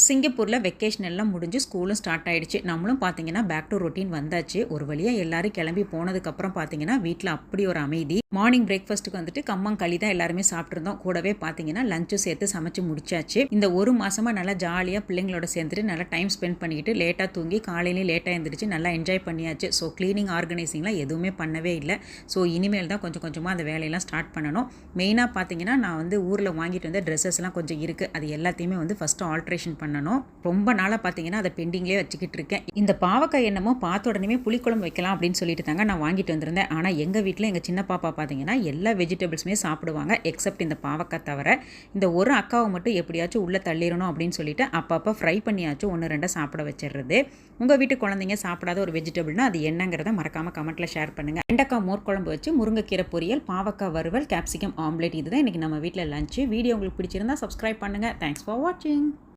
சிங்கப்பூரில் வெக்கேஷன் எல்லாம் முடிஞ்சு ஸ்கூலும் ஸ்டார்ட் ஆகிடுச்சு. நம்மளும் பார்த்தீங்கன்னா பேக் டு ரொட்டீன் வந்தாச்சு. ஒரு வழியாக எல்லாரும் கிளம்பி போனதுக்கப்புறம் பார்த்தீங்கன்னா வீட்டில் அப்படி ஒரு அமைதி. மார்னிங் பிரேக்ஃபாஸ்ட்டுக்கு வந்துட்டு கம்மங்களி தான் எல்லாருமே சாப்பிட்ருந்தோம். கூடவே பார்த்தீங்கன்னா லஞ்சும் சேர்த்து சமைச்சு முடிச்சாச்சு. இந்த ஒரு மாதமாக நல்லா ஜாலியாக பிள்ளைங்களோட சேர்ந்துட்டு நல்லா டைம் ஸ்பெண்ட் பண்ணிக்கிட்டு லேட்டாக தூங்கி காலையிலேயே லேட்டாக எழுந்திரிச்சு நல்லா என்ஜாய் பண்ணியாச்சு. ஸோ க்ளீனிங் ஆர்கனைசிங்லாம் எதுவுமே பண்ணவே இல்லை. ஸோ இனிமேல் தான் கொஞ்சம் கொஞ்சமாக அந்த வேலையெல்லாம் ஸ்டார்ட் பண்ணணும். மெயினாக பார்த்தீங்கன்னா நான் வந்து ஊரில் வாங்கிட்டு வந்த ட்ரெஸ்ஸஸ்லாம் கொஞ்சம் இருக்குது. அது எல்லாத்தையுமே வந்து ஃபஸ்ட்டு ஆல்ட்ரேஷன் பண்ணணும். ரொம்ப நாளாக பார்த்தீங்கன்னா அதை பெண்டிங்லேயே வச்சுக்கிட்டு இருக்கேன். இந்த பாவக்காய் என்னமோ பார்த்த உடனே புளிக்குழம்பு வைக்கலாம் அப்படின்னு சொல்லிட்டு தாங்க நான் வாங்கிட்டு வந்திருந்தேன். ஆனால் எங்கள் வீட்டில் எங்கள் சின்ன பாப்பா பார்த்தீங்கன்னா எல்லா வெஜிடபிள்ஸுமே சாப்பிடுவாங்க எக்ஸப்ட் இந்த பாவக்காய் தவிர. இந்த ஒரு அக்காவை மட்டும் எப்படியாச்சும் உள்ளே தள்ளிடணும் அப்படின்னு சொல்லிட்டு அப்பப்போ ஃப்ரை பண்ணியாச்சும் 1-2 சாப்பிட வச்சிடுறது. உங்கள் வீட்டு குழந்தைங்க சாப்பிடாத ஒரு வெஜிடபிள்னா அது என்னங்கிறத மறக்காமல் கமெண்ட்டில் ஷேர் பண்ணுங்கள். வெண்டைக்காய் மோர் குழம்பு வச்சு முருங்கைக்கீரை பொரியல், பாவக்காய் வறுவல், கேப்சிகம் ஆம்லேட், இதுதான் இன்றைக்கி நம்ம வீட்டில் லஞ்சு. வீடியோ உங்களுக்கு பிடிச்சிருந்தா சப்ஸ்கிரைப் பண்ணுங்கள். தேங்க்ஸ் ஃபார் வாட்சிங்.